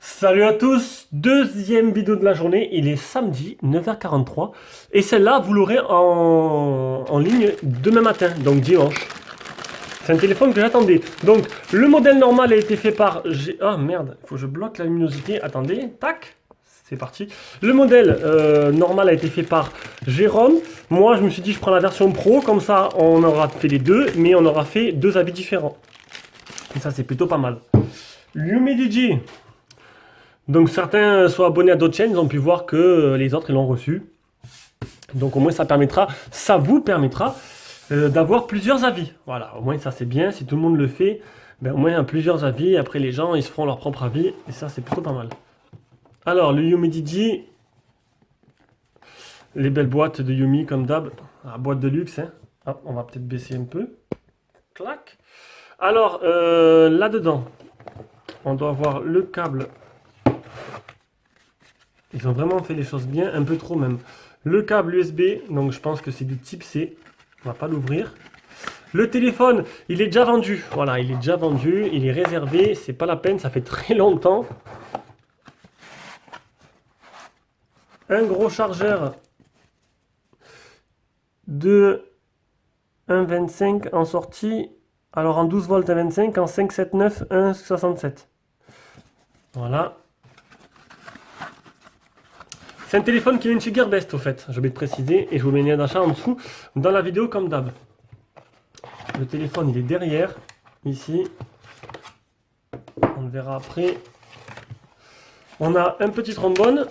Salut à tous, deuxième vidéo de la journée, il est samedi 9h43 et celle-là vous l'aurez en ligne demain matin, donc dimanche. C'est un téléphone que j'attendais. Donc le modèle normal a été fait par... Ah merde, il faut que je bloque la luminosité, attendez, tac, c'est parti. Le modèle normal a été fait par Jérôme. Moi je me suis dit je prends la version pro, comme ça on aura fait les deux, mais on aura fait deux avis différents. Et ça c'est plutôt pas mal. Lumidigi. Donc certains sont abonnés à d'autres chaînes, ils ont pu voir que les autres ils l'ont reçu. Donc au moins ça vous permettra d'avoir plusieurs avis. Voilà, au moins ça c'est bien, si tout le monde le fait, ben, au moins plusieurs avis, après les gens ils se feront leur propre avis, et ça c'est plutôt pas mal. Alors le Yumi Digi, les belles boîtes de Yumi comme d'hab, la boîte de luxe, hein. Hop, on va peut-être baisser un peu. Clac. Alors là-dedans, on doit avoir le câble. Ils ont vraiment fait les choses bien, un peu trop même. Le câble USB, donc je pense que c'est du type C. On va pas l'ouvrir. Le téléphone, il est déjà vendu. Voilà, il est déjà vendu, il est réservé, c'est pas la peine, ça fait très longtemps. Un gros chargeur de 1,25 en sortie. Alors en 12 volts 1,25, en 5,79, 1,67. Voilà. C'est un téléphone qui vient de chez Gearbest au fait, je vais te préciser, et je vous mets le lien d'achat en dessous dans la vidéo comme d'hab. Le téléphone il est derrière, ici. On le verra après. On a un petit trombone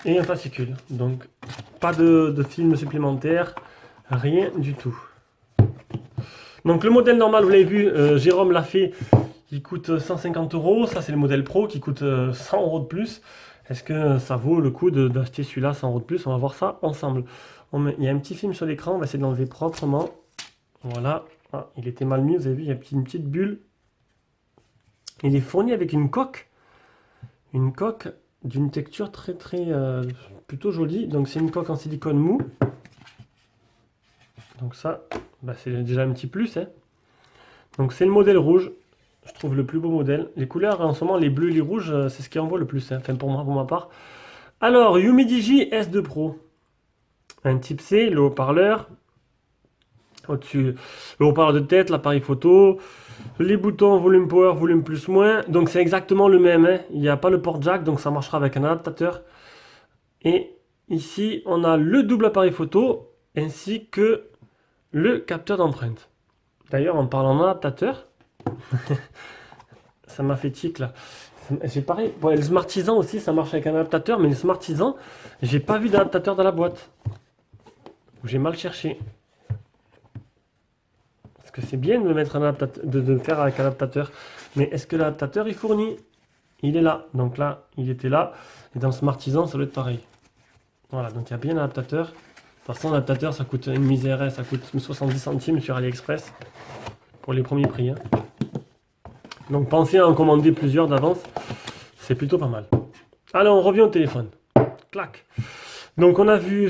et un fascicule. Donc pas de film supplémentaire, rien du tout. Donc le modèle normal, vous l'avez vu, Jérôme l'a fait, il coûte 150 euros. Ça c'est le modèle pro qui coûte 100 euros de plus. Est-ce que ça vaut le coup d'acheter celui-là 100 euros de plus? On va voir ça ensemble. Il y a un petit film sur l'écran, on va essayer de l'enlever proprement. Voilà. Ah, il était mal mis, vous avez vu, il y a une petite bulle. Il est fourni avec une coque. Une coque d'une texture plutôt jolie. Donc c'est une coque en silicone mou. Donc ça, bah, c'est déjà un petit plus, hein. Donc c'est le modèle rouge. Je trouve le plus beau modèle. Les couleurs en ce moment, les bleus et les rouges, c'est ce qui envoie le plus, hein. Enfin pour moi, pour ma part. Alors, Yumidigi S2 Pro. Un type C, le haut-parleur. Au-dessus, le haut-parleur de tête, l'appareil photo. Les boutons volume power, volume plus moins. Donc c'est exactement le même, hein. Il n'y a pas le port jack, donc ça marchera avec un adaptateur. Et ici, on a le double appareil photo ainsi que le capteur d'empreinte. D'ailleurs, en parlant d'adaptateur, ça m'a fait tic là. J'ai pareil. Bon, le Smartisan aussi, ça marche avec un adaptateur, mais le Smartisan, j'ai pas vu d'adaptateur dans la boîte. J'ai mal cherché. Parce que c'est bien de mettre un adaptateur, de le faire avec un adaptateur. Mais est-ce que l'adaptateur est fourni? Il est là. Donc là, il était là. Et dans le Smartisan, ça doit être pareil. Voilà, donc il y a bien un adaptateur. De toute façon, l'adaptateur, ça coûte une misère, hein. Ça coûte 70 centimes sur AliExpress. Pour les premiers prix, hein. Donc pensez à en commander plusieurs d'avance. C'est plutôt pas mal. Alors, on revient au téléphone. Clac. Donc on a vu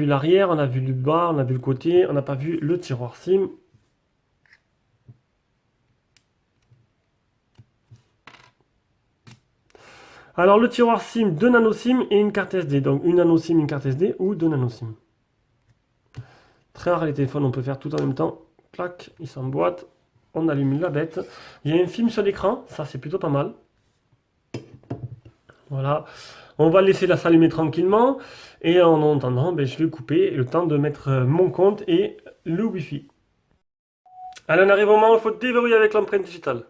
l'arrière, on a vu le bas, on a vu le côté, on n'a pas vu le tiroir SIM. Alors le tiroir SIM, 2 nano SIM et une carte SD. Donc une nano SIM, une carte SD ou 2 nano SIM. Très rare les téléphones, on peut faire tout en même temps. Clac, ils s'emboîtent. On allume la bête. Il y a un film sur l'écran, ça c'est plutôt pas mal. Voilà. On va laisser la s'allumer tranquillement. Et en attendant, ben, je vais couper le temps de mettre mon compte et le Wi-Fi. Allez, on arrive au moment où il faut déverrouiller avec l'empreinte digitale.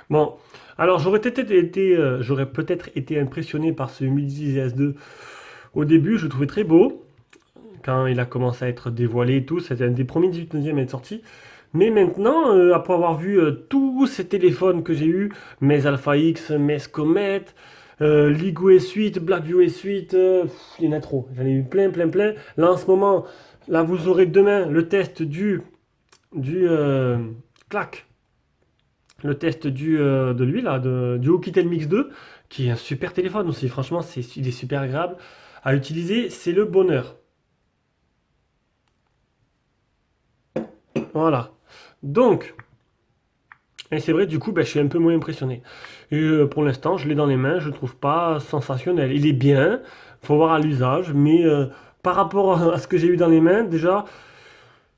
Bon, alors j'aurais peut-être été impressionné par ce Midi S2 au début, je le trouvais très beau. Quand il a commencé à être dévoilé et tout, c'était un des premiers 18e à être sorti. Mais maintenant, après avoir vu tous ces téléphones que j'ai eu, mes Alpha X, mes Comet, Ligo S8, Blackview S8, il y en a trop. J'en ai eu plein, plein, plein. Là en ce moment, là vous aurez demain le test du clac, le test de lui là, du Oukitel Mix 2, qui est un super téléphone aussi. Franchement, il est super agréable à utiliser. C'est le bonheur. Voilà. Donc, et c'est vrai, du coup, ben, je suis un peu moins impressionné. Et pour l'instant, je l'ai dans les mains, je le trouve pas sensationnel. Il est bien, faut voir à l'usage, mais par rapport à ce que j'ai eu dans les mains, déjà,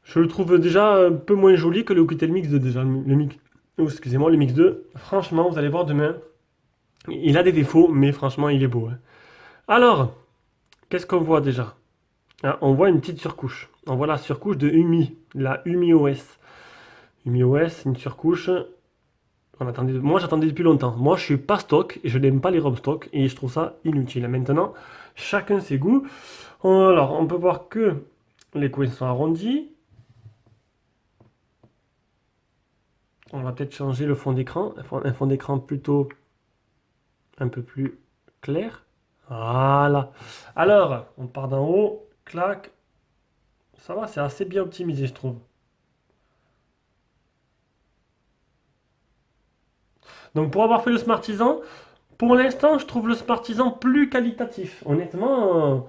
je le trouve déjà un peu moins joli que le Oukitel Mix 2 déjà. Le mix, oh, excusez-moi, le Mix 2. Franchement, vous allez voir demain. Il a des défauts, mais franchement, il est beau, hein. Alors, qu'est-ce qu'on voit déjà? Ah, on voit une petite surcouche. On voit la surcouche de Umi, la Umi OS. Umi OS, une surcouche. Moi, j'attendais depuis longtemps. Moi, je suis pas stock et je n'aime pas les ROM stock et je trouve ça inutile. Maintenant, chacun ses goûts. Alors, on peut voir que les coins sont arrondis. On va peut-être changer le fond d'écran. Un fond d'écran plutôt un peu plus clair. Voilà. Alors, on part d'en haut. Clac. Ça va, c'est assez bien optimisé, je trouve. Donc, pour avoir fait le Smartisan, pour l'instant, je trouve le Smartisan plus qualitatif. Honnêtement,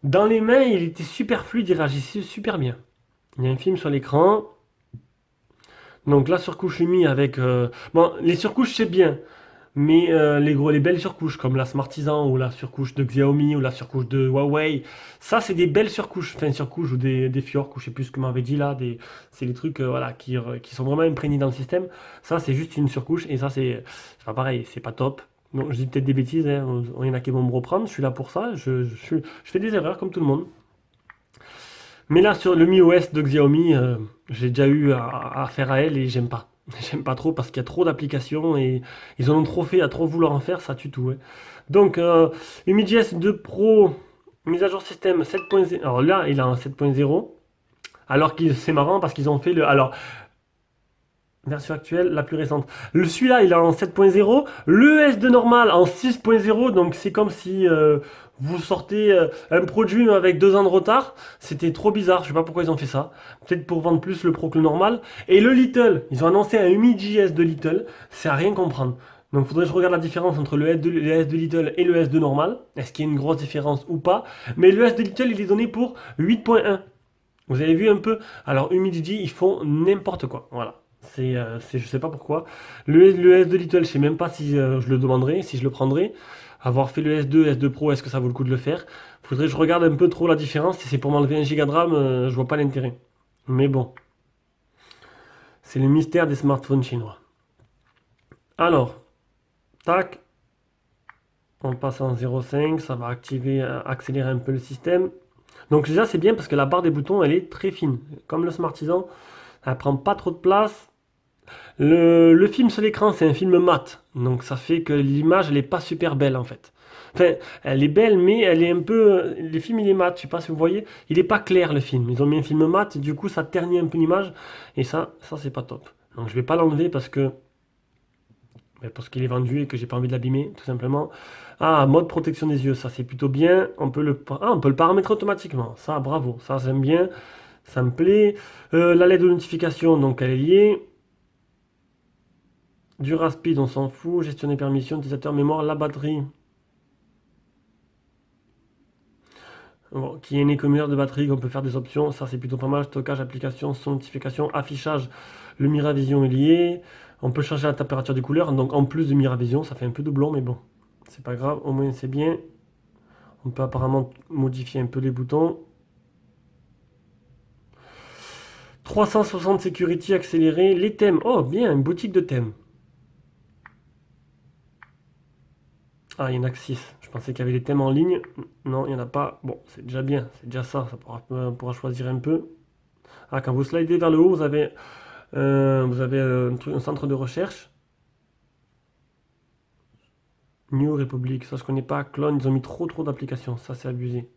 dans les mains, il était super fluide, il réagissait super bien. Il y a un film sur l'écran. Donc, la surcouche humide avec. Bon, les surcouches, c'est bien. Mais les belles surcouches comme la Smartisan ou la surcouche de Xiaomi ou la surcouche de Huawei, ça c'est des belles surcouches, enfin surcouches ou des Fjork ou je sais plus ce que m'avait dit là, c'est des trucs voilà, qui sont vraiment imprégnés dans le système. Ça c'est juste une surcouche et ça c'est pas pareil, c'est pas top. Donc je dis peut-être des bêtises, hein, il y en a qui vont me reprendre, je suis là pour ça, je fais des erreurs comme tout le monde. Mais là sur le Mi OS de Xiaomi, j'ai déjà eu à faire à elle et j'aime pas. J'aime pas trop parce qu'il y a trop d'applications et ils en ont trop fait, à trop vouloir en faire, ça tue tout, ouais. Donc, UmiJS 2 Pro, mise à jour système 7.0. Alors là, il a un 7.0. Alors que c'est marrant parce qu'ils ont fait le. Alors, version actuelle, la plus récente. Celui-là, il est en 7.0. Le S2 normal en 6.0. Donc, c'est comme si vous sortez un produit avec 2 ans de retard. C'était trop bizarre. Je sais pas pourquoi ils ont fait ça. Peut-être pour vendre plus le Pro que le normal. Et le Little, ils ont annoncé un UmiJS de Little. C'est à rien comprendre. Donc, il faudrait que je regarde la différence entre le S de Little et le S2 normal. Est-ce qu'il y a une grosse différence ou pas? Mais le S de Little, il est donné pour 8.1. Vous avez vu un peu? Alors, Humidity, ils font n'importe quoi. Voilà. Je sais pas pourquoi. Le S de Little, je sais même pas si je le demanderai, si je le prendrai. Avoir fait le S2, S2 Pro, est-ce que ça vaut le coup de le faire? Faudrait que je regarde un peu trop la différence. Si c'est pour m'enlever 1 Go de RAM, je vois pas l'intérêt. Mais bon, c'est le mystère des smartphones chinois. Alors, tac, on passe en 0,5, ça va activer, accélérer un peu le système. Donc déjà, c'est bien parce que la barre des boutons, elle est très fine. Comme le Smartisan, elle prend pas trop de place. Le film sur l'écran, c'est un film mat. Donc ça fait que l'image, elle est pas super belle en fait. Enfin, elle est belle, mais elle est un peu. Le film, il est mat. Je sais pas si vous voyez. Il est pas clair le film. Ils ont mis un film mat, du coup, ça ternit un peu l'image. Et ça c'est pas top. Donc je vais pas l'enlever parce qu'il est vendu et que j'ai pas envie de l'abîmer, tout simplement. Ah, mode protection des yeux, ça c'est plutôt bien. On peut le paramétrer automatiquement. Ça, bravo. Ça, j'aime bien. Ça me plaît. La LED de notification, donc elle est liée. Du rapide, on s'en fout. Gestion des permissions, utilisateur, mémoire, la batterie. Bon, qui est une économie de batterie, qu'on peut faire des options. Ça, c'est plutôt pas mal. Stockage, application, son, notification, affichage. Le Miravision est lié. On peut changer la température des couleurs. Donc, en plus de Miravision, ça fait un peu doublon, mais bon, c'est pas grave. Au moins, c'est bien. On peut apparemment modifier un peu les boutons. 360 Security accéléré. Les thèmes. Oh, bien, une boutique de thèmes. Ah, il y en a que 6. Je pensais qu'il y avait des thèmes en ligne. Non, il n'y en a pas. Bon, c'est déjà bien. C'est déjà ça. On pourra choisir un peu. Ah, quand vous slidez vers le haut, vous avez un centre de recherche. New Republic. Ça, je connais pas. Clone, ils ont mis trop d'applications. Ça, c'est abusé.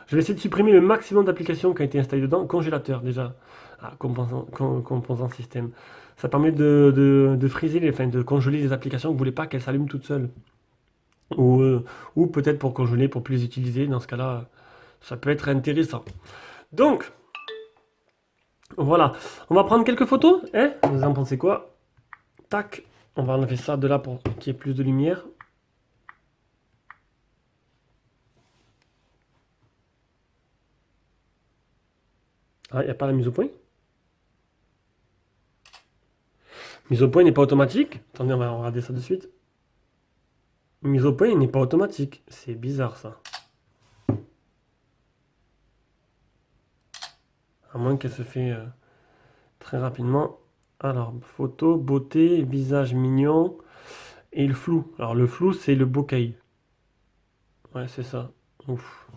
Je vais essayer de supprimer le maximum d'applications qui ont été installées dedans. Congélateur, déjà. Ah, composant système. Ça permet de friser, enfin, de congeler les applications que vous voulez pas qu'elles s'allument toutes seules. Ou, euh, ou peut-être pour congeler, pour plus les utiliser. Dans ce cas-là, ça peut être intéressant. Donc, voilà. On va prendre quelques photos. Hein? Vous en pensez quoi? Tac. On va enlever ça de là pour qu'il y ait plus de lumière. Ah, il n'y a pas la mise au point? Mise au point n'est pas automatique? Attendez, on va regarder ça de suite. Mise au point n'est pas automatique. C'est bizarre ça. À moins qu'elle se fait très rapidement. Alors, photo, beauté, visage mignon et le flou. Alors, le flou, c'est le bokeh. Ouais, c'est ça. Ouf.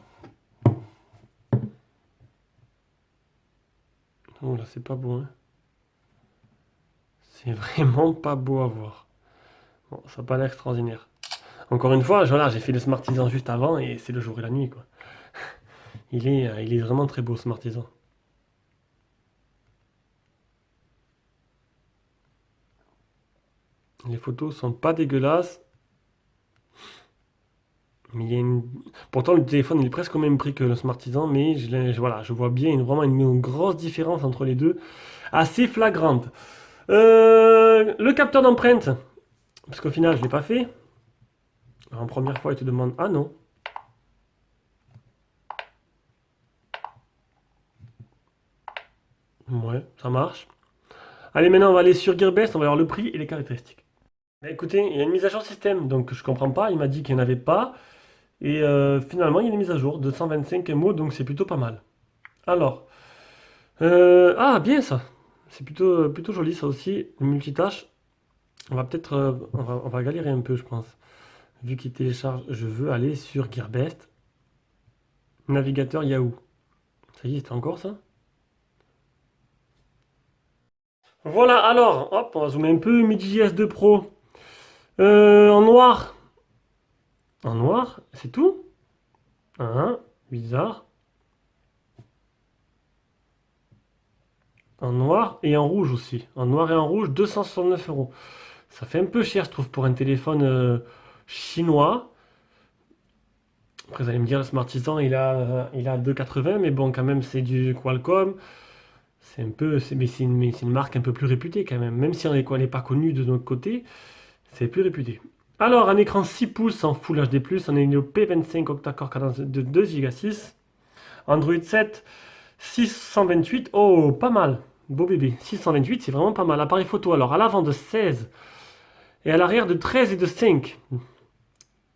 Oh là, c'est pas beau, hein. C'est vraiment pas beau à voir. Bon, ça n'a pas l'air extraordinaire. Encore une fois, voilà, j'ai fait le Smartisan juste avant et c'est le jour et la nuit, quoi. Il est vraiment très beau, Smartisan. Les photos sont pas dégueulasses, mais il y a une... Pourtant, le téléphone il est presque au même prix que le Smartisan, mais voilà, je vois bien vraiment une grosse différence entre les deux, assez flagrante. Le capteur d'empreinte, parce qu'au final, je l'ai pas fait. Alors, en première fois, il te demande, ah non. Ouais, ça marche. Allez, maintenant, on va aller sur Gearbest, on va voir le prix et les caractéristiques. Bah, écoutez, il y a une mise à jour système, donc je comprends pas. Il m'a dit qu'il n'y en avait pas. Et finalement, il y a une mise à jour de 125 MO, donc c'est plutôt pas mal. Alors, ah, bien ça. C'est plutôt joli ça aussi, le multitâche. On va peut-être, on va galérer un peu, je pense. Vu qu'il télécharge, je veux aller sur Gearbest. Navigateur Yahoo. Ça y est, c'est encore ça? Voilà, alors, hop, on va zoomer un peu. MIDI JS2 Pro. En noir. En noir, c'est tout? Hein, bizarre. En noir et en rouge aussi. En noir et en rouge, 269 euros. Ça fait un peu cher, je trouve, pour un téléphone chinois. Après, vous allez me dire, le Smartisan, il a 2,80, mais bon, quand même, c'est du Qualcomm. C'est un peu, mais c'est une marque un peu plus réputée quand même. Même si on n'est pas connu de notre côté, c'est plus réputé. Alors, un écran 6 pouces en Full HD+, un Helio P25 octa-core cadence de 2,6 Go. Android 7, 628. Oh, pas mal. Beau bébé. 628, c'est vraiment pas mal. Appareil photo, alors, à l'avant de 16 et à l'arrière de 13 et de 5.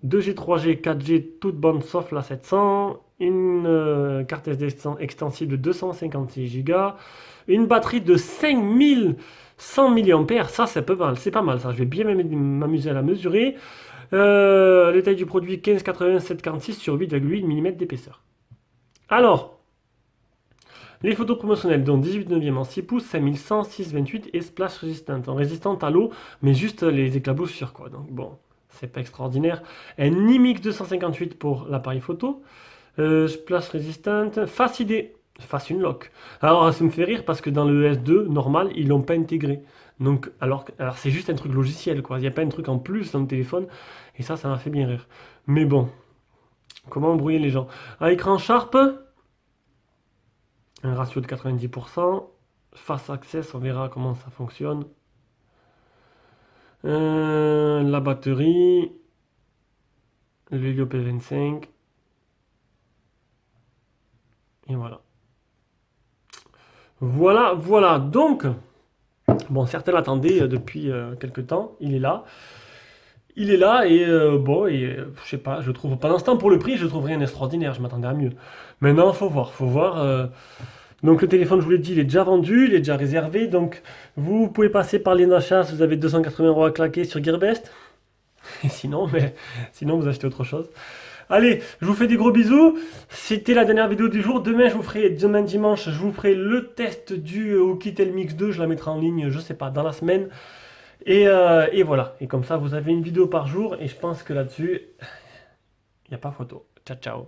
2G, 3G, 4G, toute bonne sauf la 700. Une carte SD extensible de 256 Go. Une batterie de 5100 mAh. Ça, c'est pas mal. C'est pas mal, ça. Je vais bien m'amuser à la mesurer. Les tailles du produit 15,80 7,46 sur 8,8 mm d'épaisseur. Alors, les photos promotionnelles, donc 18 neuvième en 6 pouces, 5100, 6,28 et splash résistante. En résistante à l'eau, mais juste les éclaboussures, quoi. Donc bon, c'est pas extraordinaire. Un IMX 258 pour l'appareil photo. Splash résistante. Face ID. Face Unlock. Alors ça me fait rire parce que dans le S2 normal, ils l'ont pas intégré. Donc, alors c'est juste un truc logiciel, quoi. Il n'y a pas un truc en plus dans le téléphone. Et ça m'a fait bien rire. Mais bon, comment embrouiller les gens? Un écran Sharp. Un ratio de 90%. Face Access, on verra comment ça fonctionne. La batterie. Le Helio P25. Et voilà. Voilà, voilà. Donc, bon, certains l'attendaient depuis quelques temps. Il est là. Il est là et bon, et je sais pas, je trouve, pendant ce temps, pour le prix, je trouve rien d'extraordinaire. Je m'attendais à mieux. Maintenant, faut voir, faut voir. Donc le téléphone, je vous l'ai dit, il est déjà vendu, il est déjà réservé. Donc vous pouvez passer par les achats si vous avez 280 euros à claquer sur Gearbest. Et sinon, sinon vous achetez autre chose. Allez, je vous fais des gros bisous. C'était la dernière vidéo du jour. Demain dimanche, je vous ferai le test du Oukitel Mix 2. Je la mettrai en ligne, je sais pas, dans la semaine. Et voilà. Et comme ça, vous avez une vidéo par jour. Et je pense que là-dessus, il n'y a pas photo. Ciao, ciao.